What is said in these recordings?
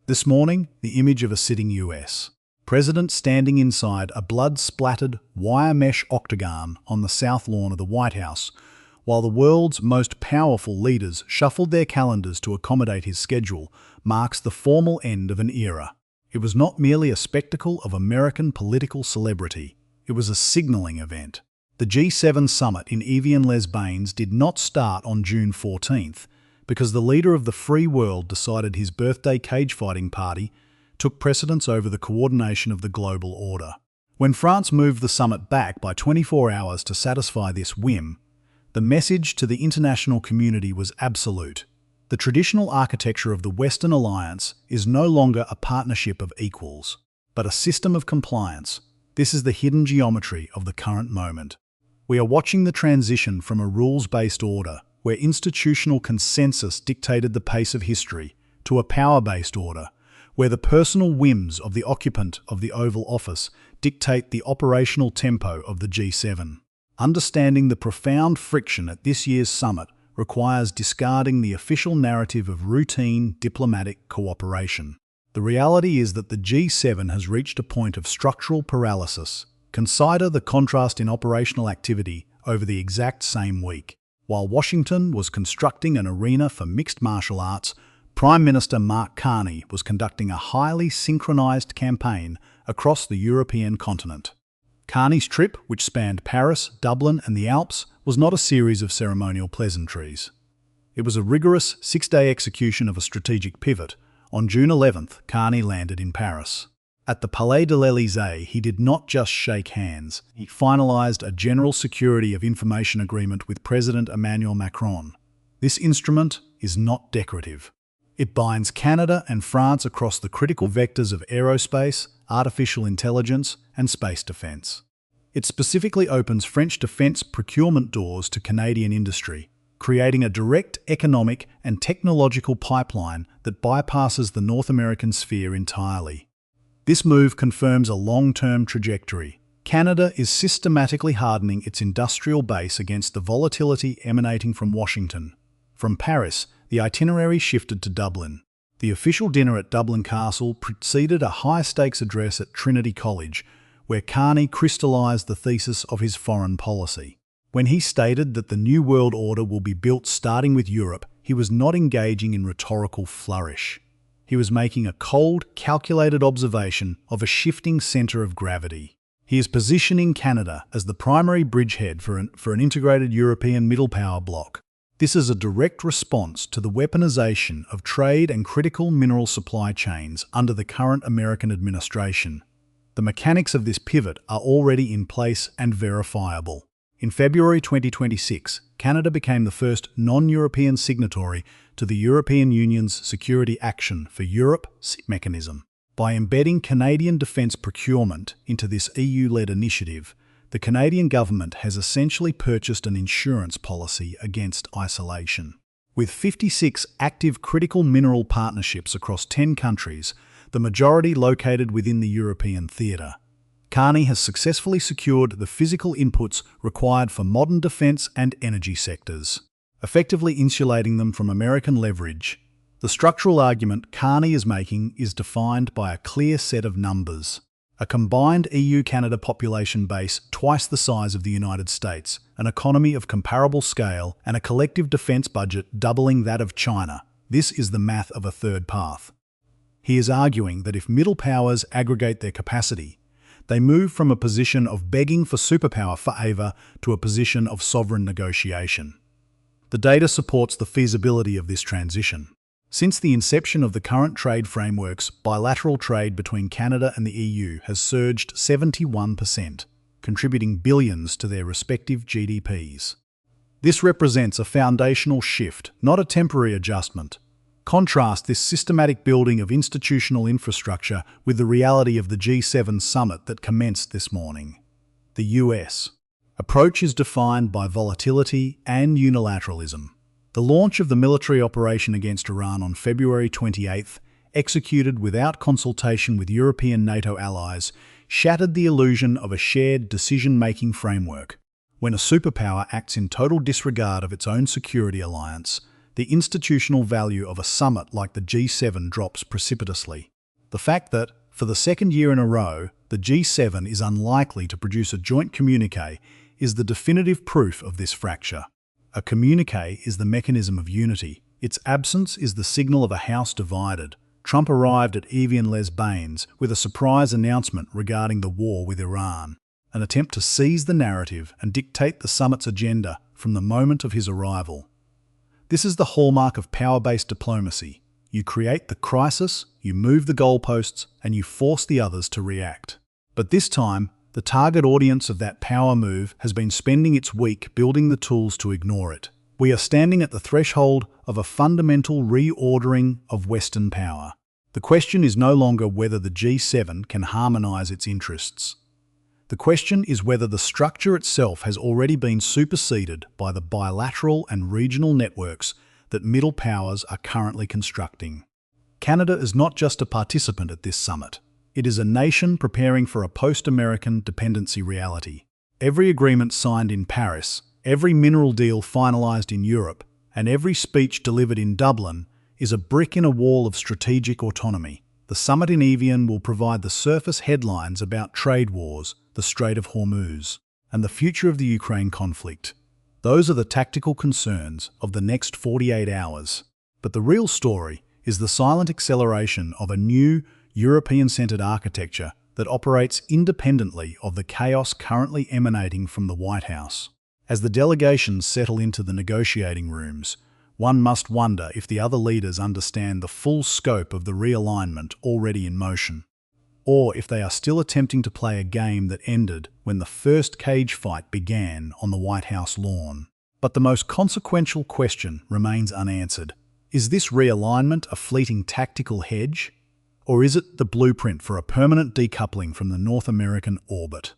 This morning, the image of a sitting US president standing inside a blood-splattered wire mesh octagon on the south lawn of the White House, while the world's most powerful leaders shuffled their calendars to accommodate his schedule, marks the formal end of an era. It was not merely a spectacle of American political celebrity, it was a signalling event. The G7 summit in Evian-les-Bains did not start on June 14th because the leader of the free world decided his birthday cage-fighting party took precedence over the coordination of the global order. When France moved the summit back by 24 hours to satisfy this whim, the message to the international community was absolute. The traditional architecture of the Western Alliance is no longer a partnership of equals, but a system of compliance. This is the hidden geometry of the current moment. We are watching the transition from a rules-based order, where institutional consensus dictated the pace of history, to a power-based order, where the personal whims of the occupant of the Oval Office dictate the operational tempo of the G7. Understanding the profound friction at this year's summit requires discarding the official narrative of routine diplomatic cooperation. The reality is that the G7 has reached a point of structural paralysis. Consider the contrast in operational activity over the exact same week. While Washington was constructing an arena for mixed martial arts, Prime Minister Mark Carney was conducting a highly synchronized campaign across the European continent. Carney's trip, which spanned Paris, Dublin and the Alps, was not a series of ceremonial pleasantries. It was a rigorous six-day execution of a strategic pivot. On June 11th, Carney landed in Paris. At the Palais de l'Élysée, he did not just shake hands. He finalized a general security of information agreement with President Emmanuel Macron. This instrument is not decorative. It binds Canada and France across the critical vectors of aerospace, artificial intelligence, and space defense. It specifically opens French defense procurement doors to Canadian industry, creating a direct economic and technological pipeline that bypasses the North American sphere entirely. This move confirms a long-term trajectory. Canada is systematically hardening its industrial base against the volatility emanating from Washington. From Paris, the itinerary shifted to Dublin. The official dinner at Dublin Castle preceded a high-stakes address at Trinity College, where Carney crystallised the thesis of his foreign policy. When he stated that the New World Order will be built starting with Europe, he was not engaging in rhetorical flourish. He was making a cold, calculated observation of a shifting centre of gravity. He is positioning Canada as the primary bridgehead for an integrated European middle power bloc. This is a direct response to the weaponization of trade and critical mineral supply chains under the current American administration. The mechanics of this pivot are already in place and verifiable. In February 2026, Canada became the first non-European signatory to the European Union's Security Action for Europe mechanism. By embedding Canadian defence procurement into this EU-led initiative, the Canadian government has essentially purchased an insurance policy against isolation. With 56 active critical mineral partnerships across 10 countries, the majority located within the European theatre, Carney has successfully secured the physical inputs required for modern defence and energy sectors, effectively insulating them from American leverage. The structural argument Carney is making is defined by a clear set of numbers. A combined EU-Canada population base twice the size of the United States, an economy of comparable scale, and a collective defence budget doubling that of China. This is the math of a third path. He is arguing that if middle powers aggregate their capacity, they move from a position of begging for superpower favour to a position of sovereign negotiation. The data supports the feasibility of this transition. Since the inception of the current trade frameworks, bilateral trade between Canada and the EU has surged 71%, contributing billions to their respective GDPs. This represents a foundational shift, not a temporary adjustment. Contrast this systematic building of institutional infrastructure with the reality of the G7 summit that commenced this morning. The US approach is defined by volatility and unilateralism. The launch of the military operation against Iran on February 28th, executed without consultation with European NATO allies, shattered the illusion of a shared decision-making framework. When a superpower acts in total disregard of its own security alliance, the institutional value of a summit like the G7 drops precipitously. The fact that, for the second year in a row, the G7 is unlikely to produce a joint communiqué is the definitive proof of this fracture. A communiqué is the mechanism of unity. Its absence is the signal of a house divided. Trump arrived at Evian-les-Bains with a surprise announcement regarding the war with Iran, an attempt to seize the narrative and dictate the summit's agenda from the moment of his arrival. This is the hallmark of power-based diplomacy. You create the crisis, you move the goalposts, and you force the others to react. But this time, the target audience of that power move has been spending its week building the tools to ignore it. We are standing at the threshold of a fundamental reordering of Western power. The question is no longer whether the G7 can harmonise its interests. The question is whether the structure itself has already been superseded by the bilateral and regional networks that middle powers are currently constructing. Canada is not just a participant at this summit. It is a nation preparing for a post-American dependency reality. Every agreement signed in Paris, every mineral deal finalised in Europe, and every speech delivered in Dublin is a brick in a wall of strategic autonomy. The summit in Evian will provide the surface headlines about trade wars, the Strait of Hormuz, and the future of the Ukraine conflict. Those are the tactical concerns of the next 48 hours. But the real story is the silent acceleration of a new European-centred architecture that operates independently of the chaos currently emanating from the White House. As the delegations settle into the negotiating rooms, one must wonder if the other leaders understand the full scope of the realignment already in motion, or if they are still attempting to play a game that ended when the first cage fight began on the White House lawn. But the most consequential question remains unanswered. Is this realignment a fleeting tactical hedge, or is it the blueprint for a permanent decoupling from the North American orbit?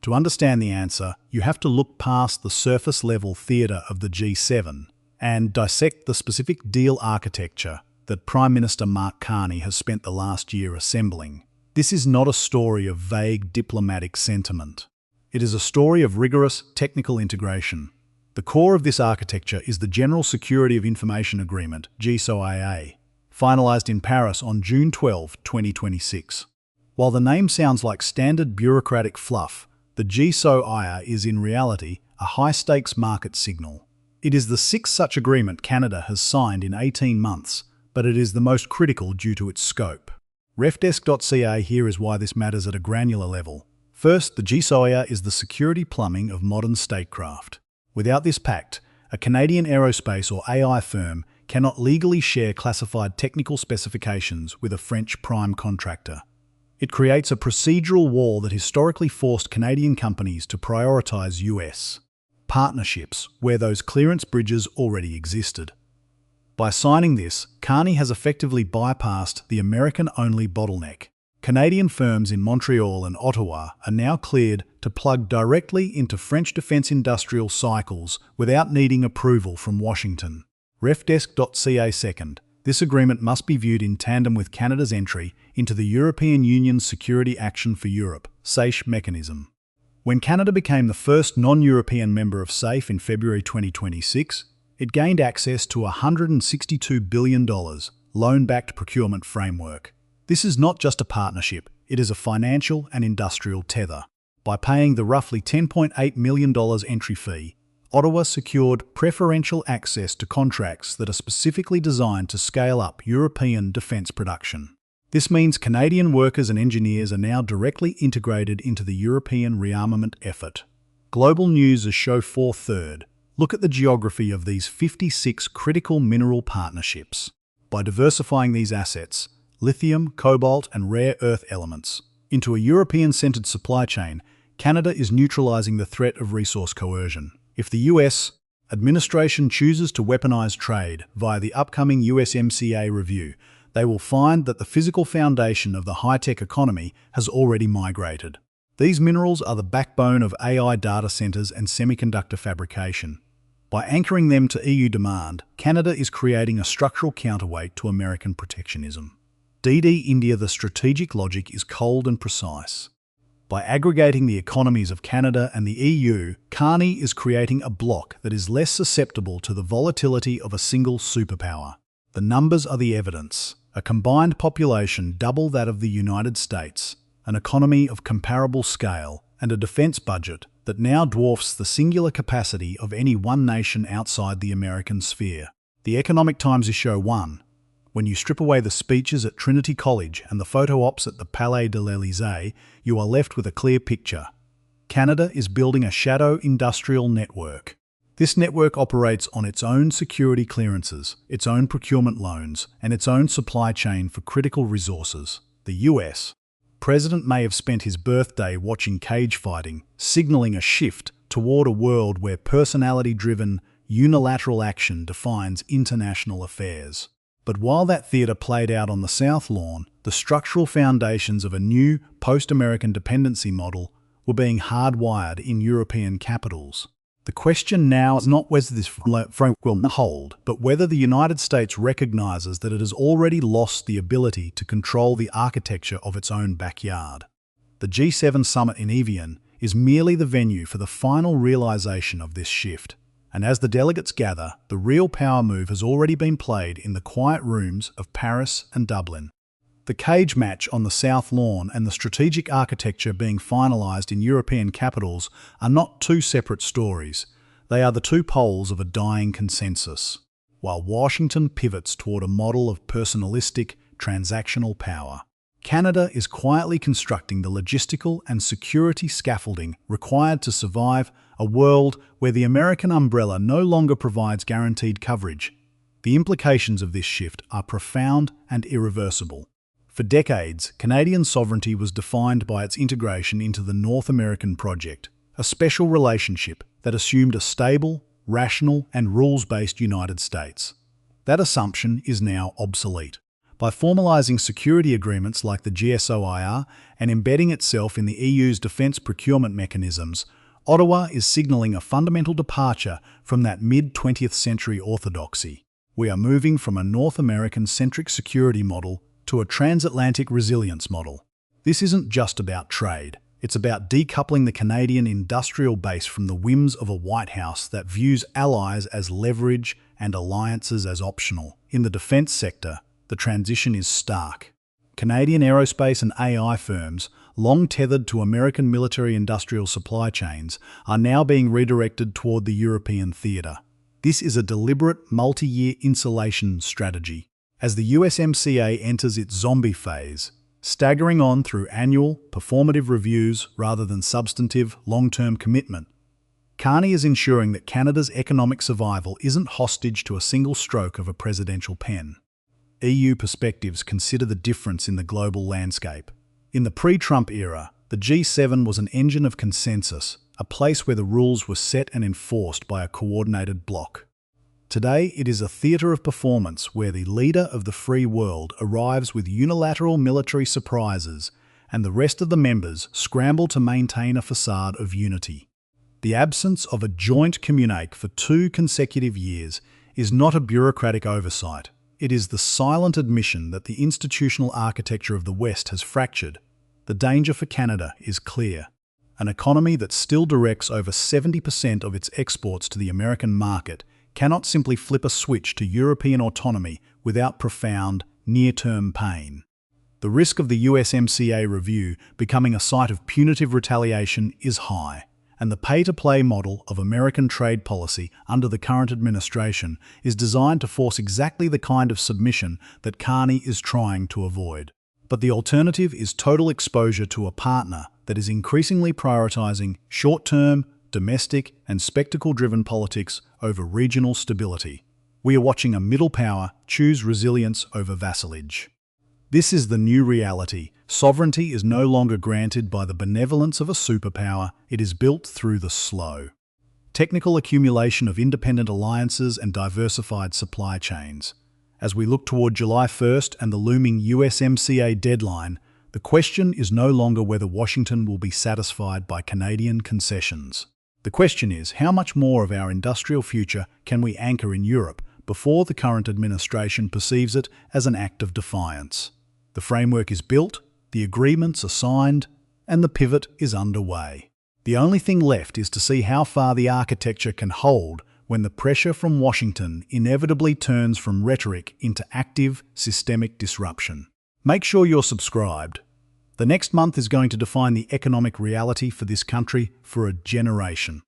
To understand the answer, you have to look past the surface-level theatre of the G7 and dissect the specific deal architecture that Prime Minister Mark Carney has spent the last year assembling. This is not a story of vague diplomatic sentiment. It is a story of rigorous technical integration. The core of this architecture is the General Security of Information Agreement, GSOIA, finalised in Paris on June 12, 2026. While the name sounds like standard bureaucratic fluff, the GSOIA is in reality a high-stakes market signal. It is the sixth such agreement Canada has signed in 18 months, but it is the most critical due to its scope. Refdesk.ca here is why this matters at a granular level. First, the GSOIA is the security plumbing of modern statecraft. Without this pact, a Canadian aerospace or AI firm cannot legally share classified technical specifications with a French prime contractor. It creates a procedural wall that historically forced Canadian companies to prioritise US partnerships where those clearance bridges already existed. By signing this, Carney has effectively bypassed the American-only bottleneck. Canadian firms in Montreal and Ottawa are now cleared to plug directly into French defence industrial cycles without needing approval from Washington. Refdesk.ca second. This agreement must be viewed in tandem with Canada's entry into the European Union's Security Action for Europe (SAFE) mechanism. When Canada became the first non-European member of SAFE in February 2026, it gained access to a $162 billion loan-backed procurement framework. This is not just a partnership, it is a financial and industrial tether. By paying the roughly $10.8 million entry fee, Ottawa secured preferential access to contracts that are specifically designed to scale up European defence production. This means Canadian workers and engineers are now directly integrated into the European rearmament effort. Global news is show 4/3. Look at the geography of these 56 critical mineral partnerships. By diversifying these assets, lithium, cobalt and rare earth elements, into a European-centred supply chain, Canada is neutralising the threat of resource coercion. If the US administration chooses to weaponize trade via the upcoming USMCA review, they will find that the physical foundation of the high-tech economy has already migrated. These minerals are the backbone of AI data centers and semiconductor fabrication. By anchoring them to EU demand, Canada is creating a structural counterweight to American protectionism. DD India, the strategic logic is cold and precise. By aggregating the economies of Canada and the EU, Carney is creating a bloc that is less susceptible to the volatility of a single superpower. The numbers are the evidence. A combined population double that of the United States, an economy of comparable scale, and a defence budget that now dwarfs the singular capacity of any one nation outside the American sphere. The Economic Times issue 1. When you strip away the speeches at Trinity College and the photo ops at the Palais de l'Élysée, you are left with a clear picture. Canada is building a shadow industrial network. This network operates on its own security clearances, its own procurement loans, and its own supply chain for critical resources. The US. President may have spent his birthday watching cage fighting, signalling a shift toward a world where personality-driven, unilateral action defines international affairs. But while that theatre played out on the South Lawn, the structural foundations of a new post-American dependency model were being hardwired in European capitals. The question now is not whether this framework will hold, but whether the United States recognises that it has already lost the ability to control the architecture of its own backyard. The G7 summit in Evian is merely the venue for the final realisation of this shift. And as the delegates gather, the real power move has already been played in the quiet rooms of Paris and Dublin. The cage match on the South Lawn and the strategic architecture being finalised in European capitals are not two separate stories. They are the two poles of a dying consensus. While Washington pivots toward a model of personalistic, transactional power, Canada is quietly constructing the logistical and security scaffolding required to survive a world where the American umbrella no longer provides guaranteed coverage. The implications of this shift are profound and irreversible. For decades, Canadian sovereignty was defined by its integration into the North American project, a special relationship that assumed a stable, rational, and rules-based United States. That assumption is now obsolete. By formalising security agreements like the GSOIR and embedding itself in the EU's defence procurement mechanisms, Ottawa is signalling a fundamental departure from that mid-20th century orthodoxy. We are moving from a North American-centric security model to a transatlantic resilience model. This isn't just about trade. It's about decoupling the Canadian industrial base from the whims of a White House that views allies as leverage and alliances as optional. In the defence sector, the transition is stark. Canadian aerospace and AI firms, long tethered to American military-industrial supply chains, are now being redirected toward the European theatre. This is a deliberate multi-year insulation strategy. As the USMCA enters its zombie phase, staggering on through annual, performative reviews rather than substantive, long-term commitment, Carney is ensuring that Canada's economic survival isn't hostage to a single stroke of a presidential pen. EU perspectives consider the difference in the global landscape. In the pre-Trump era, the G7 was an engine of consensus, a place where the rules were set and enforced by a coordinated bloc. Today, it is a theatre of performance where the leader of the free world arrives with unilateral military surprises, and the rest of the members scramble to maintain a facade of unity. The absence of a joint communique for 2 consecutive years is not a bureaucratic oversight. It is the silent admission that the institutional architecture of the West has fractured. The danger for Canada is clear. An economy that still directs over 70% of its exports to the American market cannot simply flip a switch to European autonomy without profound, near-term pain. The risk of the USMCA review becoming a site of punitive retaliation is high, and the pay-to-play model of American trade policy under the current administration is designed to force exactly the kind of submission that Carney is trying to avoid. But the alternative is total exposure to a partner that is increasingly prioritising short-term, domestic and spectacle-driven politics over regional stability. We are watching a middle power choose resilience over vassalage. This is the new reality. Sovereignty is no longer granted by the benevolence of a superpower, it is built through the slow, technical accumulation of independent alliances and diversified supply chains. As we look toward July 1st and the looming USMCA deadline, the question is no longer whether Washington will be satisfied by Canadian concessions. The question is, how much more of our industrial future can we anchor in Europe before the current administration perceives it as an act of defiance? The framework is built, the agreements are signed, and the pivot is underway. The only thing left is to see how far the architecture can hold when the pressure from Washington inevitably turns from rhetoric into active, systemic disruption. Make sure you're subscribed. The next month is going to define the economic reality for this country for a generation.